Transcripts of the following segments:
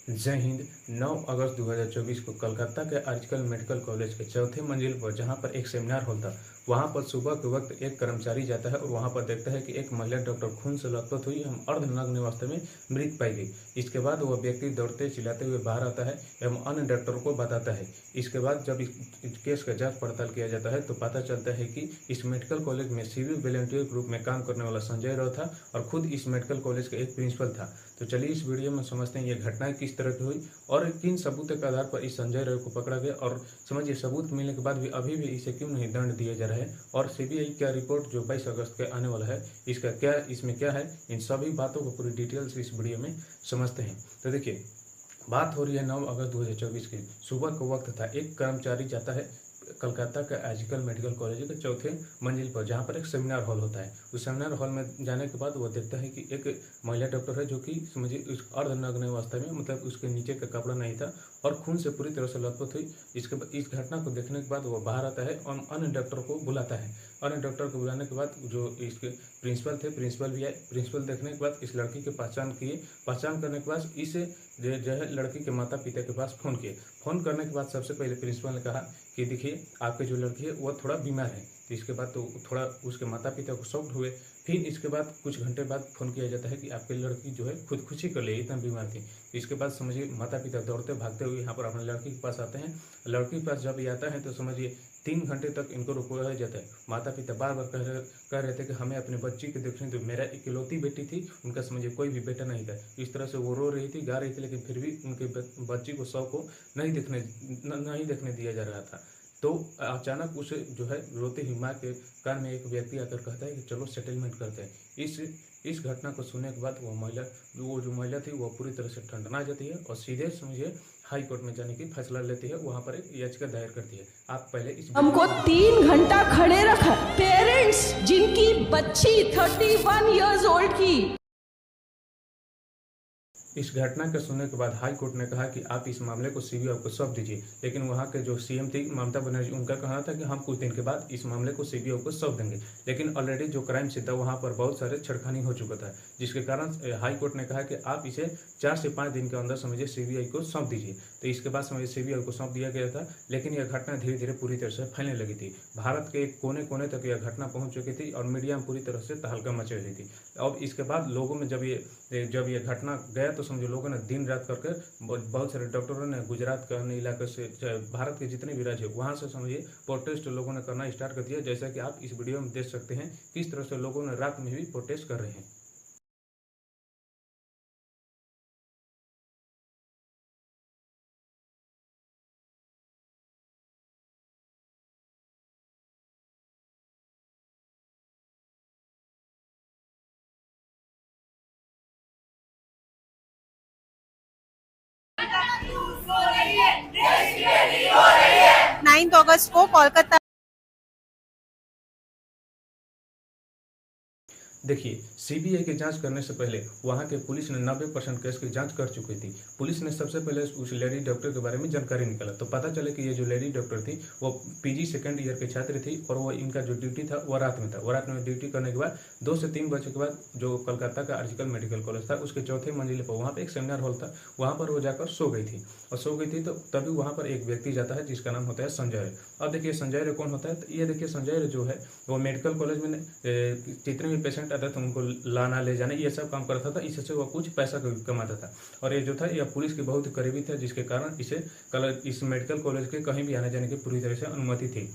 जय हिंद। 9 अगस्त 2024 को कोलकाता के आर्जिकल मेडिकल कॉलेज के चौथे मंजिल पर जहां पर एक सेमिनार हॉल था, वहां पर सुबह के वक्त एक कर्मचारी जाता है और वहां पर देखता है कि एक महिला डॉक्टर खून से लथपथ हुई हम अर्धनग्न अवस्था में मृत पाई गई। इसके बाद वह व्यक्ति दौड़ते चिल्लाते हुए बाहर आता है एवं अन्य डॉक्टरों को बताता है। इसके बाद जब इस केस का जांच पड़ताल किया जाता है तो पता चलता है कि इस मेडिकल कॉलेज में सिविल वॉलंटियर ग्रुप में काम करने वाला संजय राव था और खुद इस मेडिकल कॉलेज का एक प्रिंसिपल था। तो चलिए इस वीडियो में समझते हैं ये घटनाएं किस तरह की हुई और किन सबूतों के आधार पर इस संजय राव को पकड़ा गया, और समझिए सबूत मिलने के बाद भी अभी भी इसे क्यों नहीं दंड दिया जा रहा है, और सीबीआई का रिपोर्ट जो 22 अगस्त के आने वाला है इसमें क्या है, इन सभी बातों को पूरी डिटेल से इस वीडियो में समझते हैं। तो देखिए, बात हो रही है 9 अगस्त 2024 की। सुबह का वक्त था। एक कर्मचारी जाता है कलकत्ता के आर्जिकल मेडिकल कॉलेज के चौथे मंजिल पर, जहां पर एक सेमिनार हॉल होता है। उस सेमिनार हॉल में जाने के बाद वो देखता है कि एक महिला डॉक्टर है जो कि समझिए उस अर्धनग्न अवस्था में, मतलब उसके नीचे का कपड़ा नहीं था और खून से पूरी तरह से लथपथ हुई। इस घटना को देखने के बाद वो बाहर आता है और अन्य डॉक्टर को बुलाता है। अन्य डॉक्टर को बुलाने के बाद जो इसके प्रिंसिपल थे, प्रिंसिपल भी आए। प्रिंसिपल देखने के बाद इस लड़की की पहचान किए। पहचान करने के बाद इस जो है लड़की के माता पिता के पास फ़ोन किए। फ़ोन करने के बाद सबसे पहले प्रिंसिपल ने कहा कि देखिए आपकी जो लड़की है वो थोड़ा बीमार है। तो इसके बाद तो थोड़ा उसके माता पिता को शॉक्ड हुए। फिर इसके बाद कुछ घंटे बाद फ़ोन किया जाता है कि आपकी लड़की जो है खुदकुशी कर ले, इतना बीमार थी। इसके बाद समझिए माता पिता दौड़ते भागते हुए यहाँ पर अपने लड़की के पास आते हैं। लड़की के पास जब ये आता है तो समझिए 3 घंटे तक इनको रुकवाया जाता है। माता पिता बार बार कह रहे थे कि हमें अपने बच्ची को देखने दो। मेरा इकलौती बेटी थी, उनका समझिए कोई भी बेटा नहीं था। इस तरह से वो रो रही थी, गा रही थी, लेकिन फिर भी उनके बच्ची को शव को नहीं देखने दिया जा रहा था। तो अचानक उसे जो है रोती हुई माँ के कान में एक व्यक्ति आकर कहता है कि चलो सेटलमेंट करते हैं। इस घटना को सुनने के बाद वो जो महिला थी वो पूरी तरह से ठंडना जाती है और सीधे समझिए हाई कोर्ट में जाने की फैसला लेती है। वहां पर एक याचिका दायर करती है। आप पहले इस हमको 3 घंटा खड़े रखा। पेरेंट्स जिनकी बच्ची 31 इयर्स ओल्ड की। इस घटना के सुनने के बाद हाई कोर्ट ने कहा कि आप इस मामले को सीबीआई को सौंप दीजिए। लेकिन वहां के जो सीएम थी ममता बनर्जी, उनका कहना था कि हम कुछ दिन के बाद इस मामले को सीबीआई को सौंप देंगे। लेकिन ऑलरेडी जो क्राइम सीन था वहां पर बहुत सारे छेड़खानी हो चुका था, जिसके कारण हाई कोर्ट ने कहा कि आप इसे 4 से 5 दिन के अंदर समझिए सीबीआई को सौंप दीजिए। तो इसके बाद समझिए सीबीआई को सौंप दिया गया था। लेकिन यह घटना धीरे धीरे पूरी तरह से फैलने लगी थी। भारत के कोने कोने तक यह घटना पहुंच चुकी थी और मीडिया में पूरी तरह से तहलका मची रही थी। अब इसके बाद लोगों में जब ये घटना गया तो समझो लोगों ने दिन रात करके, बहुत सारे डॉक्टरों ने गुजरात के अन्य इलाके से, भारत के जितने भी राज्य वहां से समझिए प्रोटेस्ट लोगों ने करना स्टार्ट कर दिया। जैसा कि आप इस वीडियो में देख सकते हैं किस तरह से लोगों ने रात में भी प्रोटेस्ट कर रहे हैं। नाइन्थ अगस्त को कोलकाता। देखिए, सीबीआई की जांच करने से पहले वहां के पुलिस ने 90% केस की जांच कर चुकी थी। पुलिस ने सबसे पहले उस लेडी डॉक्टर के बारे में जानकारी निकाला तो पता चले कि ये जो लेडी डॉक्टर थी वो पीजी सेकंड ईयर की छात्र थी और वो इनका जो ड्यूटी था वो रात में था। वो रात में ड्यूटी करने के बाद 2 से 3 बजे के बाद जो कोलकाता का आर्जिकल मेडिकल कॉलेज था उसके चौथे मंजिल पर वहाँ पर एक सेमिनार हॉल था, वहाँ पर वो जाकर सो गई थी। और सो गई थी तो तभी वहाँ पर एक व्यक्ति जाता है जिसका नाम होता है संजय। अब देखिए संजय कौन होता है, तो ये देखिए संजय जो है वो मेडिकल कॉलेज में जितने भी पेशेंट आते थे उनको लाना ले जाना ये सब काम करता था। इससे वो कुछ पैसा कमाता था और ये जो था यह पुलिस के बहुत करीबी था, जिसके कारण इस मेडिकल कॉलेज के कहीं भी आने जाने की पूरी तरह से अनुमति थी।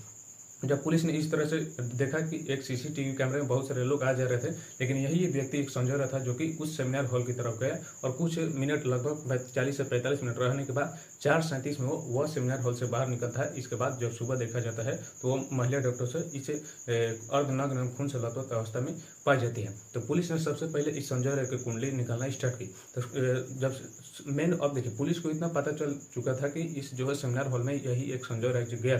जब पुलिस ने इस तरह से देखा कि एक सीसीटीवी कैमरे में बहुत सारे लोग आ जा रहे थे, लेकिन यही व्यक्ति एक संजय था जो कि उस सेमिनार हॉल की तरफ गया और कुछ मिनट लगभग 40 से 45 मिनट रहने के बाद 4:37 में वह सेमिनार हॉल से बाहर निकलता है। इसके बाद जब सुबह देखा जाता है तो वो महिला डॉक्टर से इसे अर्धनग्न खून से लथपथ अवस्था में पाई जाती है। तो पुलिस ने सबसे पहले इस संजय की कुंडली निकालना स्टार्ट की। तो जब अब देखिए पुलिस को इतना पता चल चुका था कि इस जो है सेमिनार हॉल में यही एक संजय राय गया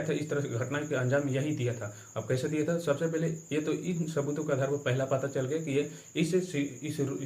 था इस तरह से घटना के अंजाम यही दिया था। अब कैसे दिया था, सबसे पहले ये तो इन सबूतों के आधार पर पहला पता चल गया कि ये इस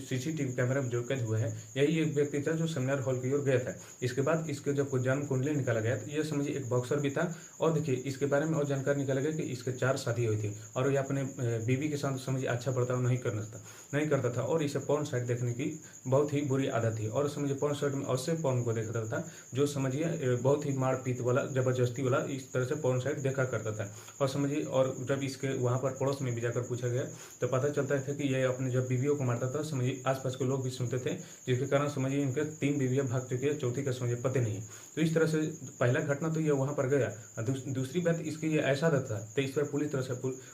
सीसीटीवी कैमरे में जो कैद हुआ है यही एक व्यक्ति था जो सेमिनार हॉल की ओर गया था। इसके बाद इसके जब कुछ जन्म कुंडली निकाला गया तो ये समझिए एक बॉक्सर भी था। और देखिए इसके बारे में और जानकारी निकाला गया कि इसके 4 शादी हुई थी और ये अपने बीवी के साथ समझिए अच्छा बर्ताव नहीं करता था और इसे पॉर्न साइट देखने की बहुत ही बुरी आदत थी और समझिए पोर्न साइट में अवश्य पोर्न को देखता था, जो समझिए बहुत ही मारपीट वाला, जबरदस्ती वाला इस तरह से पोर्न साइट देखा करता था। और समझिए, और जब इसके वहाँ पर पड़ोस में भी जाकर पूछा गया तो पता चलता था कि ये अपने जब बीवियों को मारता था, समझिए आसपास के लोग भी सुनते थे, जिसके कारण समझिए इनके 3 बीवियाँ भाग चुकी है, चौथी का समझिए पता नहीं। तो इस तरह से पहला घटना तो ये वहाँ पर गया। दूसरी बात, इसकी ये ऐसा आदत था, तो इस पर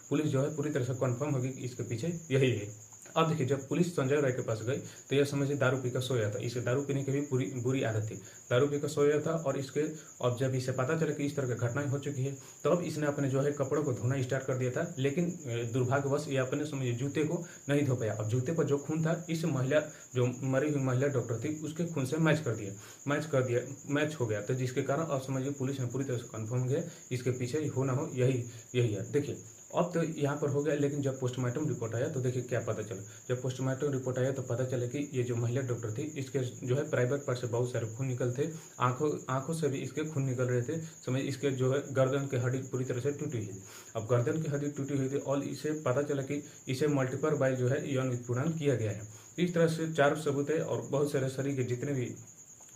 पुलिस जो है पूरी तरह से कन्फर्म होगी कि इसके पीछे यही है। अब देखिए, जब पुलिस संजय राय के पास गई तो यह समझिए दारू पीकर सोया था। इसे दारू पीने की भी बुरी आदत थी, दारू पीकर सोया था। और इसके अब जब इसे पता चला कि इस तरह की घटनाएं हो चुकी है, तब इसने अपने जो है कपड़ों को धोना स्टार्ट कर दिया था। लेकिन दुर्भाग्यवश ये अपने समझिए जूते को नहीं धो पाया। अब जूते पर जो खून था, इस महिला, जो मरी हुई महिला डॉक्टर थी, उसके खून से मैच हो गया। तो जिसके कारण अब समझिए पुलिस ने पूरी तरह से कन्फर्म हो गया इसके पीछे हो ना हो यही है। देखिए, अब तो यहाँ पर हो गया, लेकिन जब पोस्टमार्टम रिपोर्ट आया तो देखिए क्या पता चला। जब पोस्टमार्टम रिपोर्ट आया तो पता चला कि ये जो महिला डॉक्टर थी, इसके जो है प्राइवेट पार्ट से बहुत सारे खून निकल थे, आंखों से भी इसके खून निकल रहे थे। समझ, इसके जो है गर्दन की हड्डी पूरी तरह से टूटी हुई। अब गर्दन की हड्डी टूटी हुई थी और इसे पता चला कि इसे मल्टीपल बार जो है यौन उत्पीड़न किया गया है। इस तरह से 4 सबूत है और बहुत सारे शरीर के जितने भी,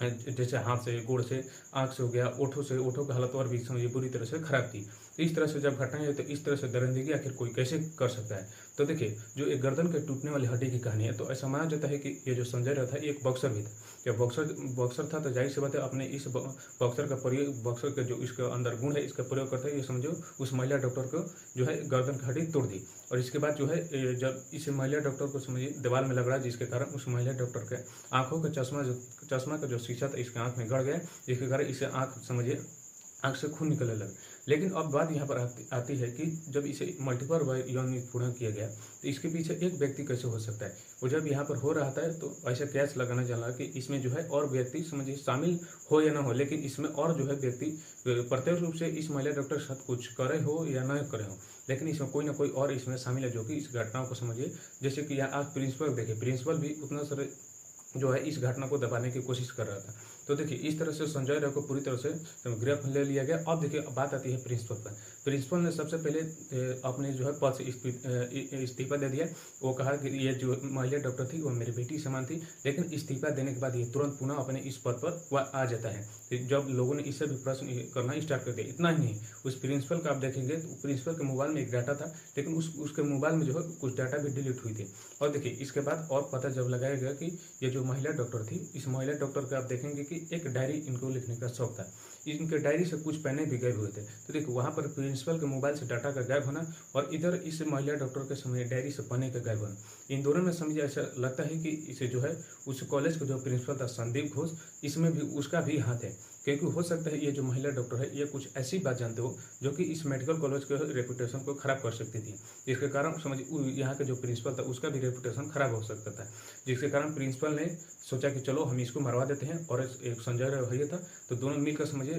जैसे हाथ से, गोड़ से, आंख से हो गया, ओठों की हालत और भी समझिए पूरी तरह से खराब थी। इस तरह से जब घटनाएं है तो इस तरह से दरिंदगी आखिर कोई कैसे कर सकता है। तो देखिए, जो एक गर्दन के टूटने वाली हड्डी की कहानी है, तो ऐसा माना जाता है कि ये जो संजय राय था एक बॉक्सर भी था। जब बॉक्सर था तो जाहिर सी बात है अपने इस बॉक्सर के जो इसका अंदर गुण है, इसका प्रयोग करते हुए समझो उस महिला डॉक्टर को जो है गर्दन की हड्डी तोड़ दी। और इसके बाद जो है जब इस महिला डॉक्टर को समझिए दीवार में लगड़ा, जिसके कारण उस महिला डॉक्टर के आंखों का चश्मा का जो शीशा था इसके आंख में गड़ गया, जिसके कारण इसे आंख से खून निकलने लगा। लेकिन अब बात यहाँ पर आती है कि जब इसे मल्टीपल बार यौन उत्पीड़न किया गया तो इसके पीछे एक व्यक्ति कैसे हो सकता है। वो जब यहाँ पर हो रहा था तो ऐसा कैस लगाना चला कि इसमें जो है और व्यक्ति समझिए शामिल हो या ना हो, लेकिन इसमें और जो है व्यक्ति प्रत्यक्ष रूप से इस महिला डॉक्टर के साथ कुछ करे हो या न करे हो, लेकिन इसमें कोई ना कोई और इसमें शामिल है जो कि इस घटनाओं को समझिए। जैसे कि यहाँ आज प्रिंसिपल देखे, प्रिंसिपल भी उतना सारे जो है इस घटना को दबाने की कोशिश कर रहा था। तो देखिए, इस तरह से संजय राय को पूरी तरह से गिरफ्त ले लिया गया। अब देखिए, बात आती है प्रिंसिपल पर। प्रिंसिपल ने सबसे पहले अपने जो है पद से इस्तीफा दे दिया। वो कहा कि ये जो महिला डॉक्टर थी वो मेरी बेटी समान थी, लेकिन इस्तीफा देने के बाद ये तुरंत पुनः अपने इस पद पर वह आ जाता है। जब लोगों ने इससे भी प्रश्न करना स्टार्ट कर दिया, इतना ही नहीं, उस प्रिंसिपल का आप देखेंगे तो प्रिंसिपल के मोबाइल में एक डाटा था, लेकिन उसके मोबाइल में जो है कुछ डाटा भी डिलीट हुई थी। और देखिए, इसके बाद और पता जब लगाया गया कि ये जो महिला डॉक्टर थी, इस महिला डॉक्टर का आप देखेंगे कि एक डायरी इनको लिखने का शौक था। इनके डायरी से कुछ पेने भी गायब हुए थे। तो देखो, वहाँ पर प्रिंसिपल के मोबाइल से डाटा का गायब होना और इधर इस महिला डॉक्टर के समय डायरी से पन्ने का गायब होना, इन दोनों में समझिए ऐसा लगता है कि इसे जो है उस कॉलेज का जो प्रिंसिपल था संदीप घोष, इसमें भी उसका भी हाथ है। क्योंकि हो सकता है ये जो महिला डॉक्टर है ये कुछ ऐसी बात जानते हो जो कि इस मेडिकल कॉलेज के रेपुटेशन को खराब कर सकती थी, जिसके कारण समझिए यहाँ के जो प्रिंसिपल था उसका भी रेपुटेशन खराब हो सकता था। जिसके कारण प्रिंसिपल ने सोचा कि चलो हम इसको मरवा देते हैं, और एक संजय राय भैया था, तो दोनों मिलकर समझिए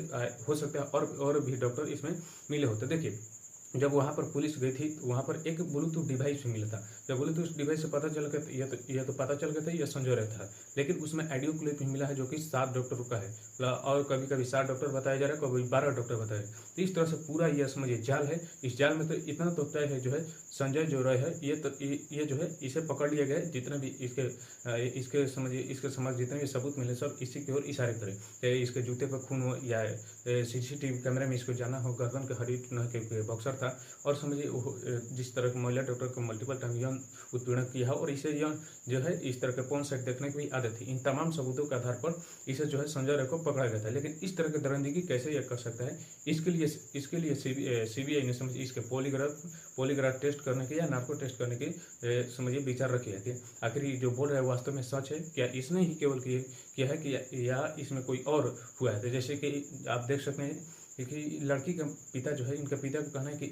हो सकता है और भी डॉक्टर इसमें मिले होते। देखिए, जब वहाँ पर पुलिस गई थी तो वहाँ पर एक ब्लूटूथ डिवाइस भी मिला था। जब ब्लूटूथ डिवाइस से पता चल गया यह तो पता चल गया था यह संजय राय था, लेकिन उसमें ऑडियो क्लिप भी मिला है जो कि 7 डॉक्टरों का है, और कभी कभी 7 डॉक्टर बताया जा रहा है, कभी 12 डॉक्टर बताया। तो इस तरह से पूरा यह समझिए जाल है। इस जाल में तो इतना तो तय है जो है संजय जो राय है ये जो है इसे पकड़ लिया गया। जितना भी इसके समझिए इसके समझ जितने भी सबूत मिले सब इसी की ओर इशारे करें, चाहे इसके जूते पर खून हो या सीसीटीवी कैमरे में इसको जाना हो गर्दन के हड्डी न के बॉक्सर था, और समझिए जिस तरह महिला डॉक्टर को मल्टीपल टाइम यौन उत्पीड़न किया है और इसे यौन जो है इस तरह के पोर्न साइट देखने की भी आदत थी। इन तमाम सबूतों के आधार पर इसे जो है संजय राय को पकड़ा गया था। लेकिन इस तरह की दरिंदगी कैसे यह कर सकता है, इसके लिए सीबीआई ने समझिए इसके पॉलीग्राफ टेस्ट करने के या नार्को टेस्ट करने के समझिए विचार रखे हैं। आखिर जो बोल रहा है वास्तव में सच है क्या, इसने ही केवल किया है कि या इसमें कोई और हुआ है। जैसे कि आप देख सकते हैं कि लड़की का पिता जो है, इनका पिता का कहना है कि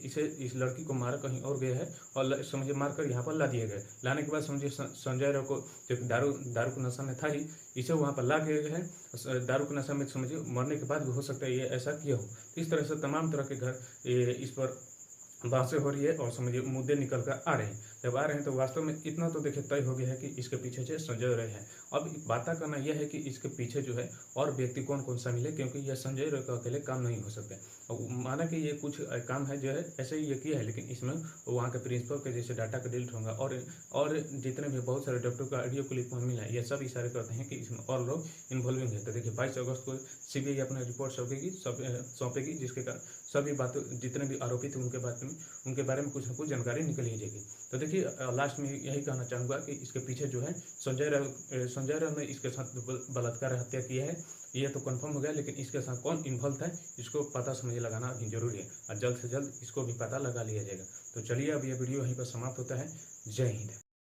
इस लड़की को मारा कहीं और गया है और समझिए मारकर यहाँ पर ला दिया गया। लाने के बाद समझिए संजय राव को जो दारू के नशा में था ही, इसे वहाँ पर ला गया है। दारू के नशा में समझिए मरने के बाद भी हो सकता है ये ऐसा किया हो। इस तरह से तमाम तरह के घर इस पर बातें हो रही है और समझिए मुद्दे निकल कर आ रहे हैं। जब आ रहे हैं तो वास्तव में इतना तो देखिए तय हो गया है कि इसके पीछे से संजय राय है। अब बात करना यह है कि इसके पीछे जो है और व्यक्ति कौन कौन शामिल है, क्योंकि यह संजय राउत का अकेले काम नहीं हो सकते। माना कि ये कुछ काम है जो है ऐसे ही ये किया है, लेकिन इसमें वहाँ के प्रिंसिपल के जैसे डाटा का डिलीट होगा और जितने भी बहुत सारे डॉक्टर का ऑडियो क्लिप हमें मिला है, ये सब इशारे करते हैं कि इसमें और लोग इन्वॉल्विंग है। तो देखिए 22 अगस्त को सीबीआई अपना रिपोर्ट सौंपेगी, जिसके कारण सभी बातों जितने भी आरोपित हैं उनके बारे में कुछ न कुछ जानकारी निकल ही जाएगी। तो देखिए लास्ट में यही कहना चाहूँगा कि इसके पीछे जो है संजय राउत ने इसके साथ बलात्कार हत्या की है, ये तो कंफर्म हो गया, लेकिन इसके साथ कौन इन्वॉल्व है इसको पता समझ लगाना अभी जरूरी है और जल्द से जल्द इसको भी पता लगा लिया जाएगा। तो चलिए अब ये वीडियो यहीं पर समाप्त होता है। जय हिंद।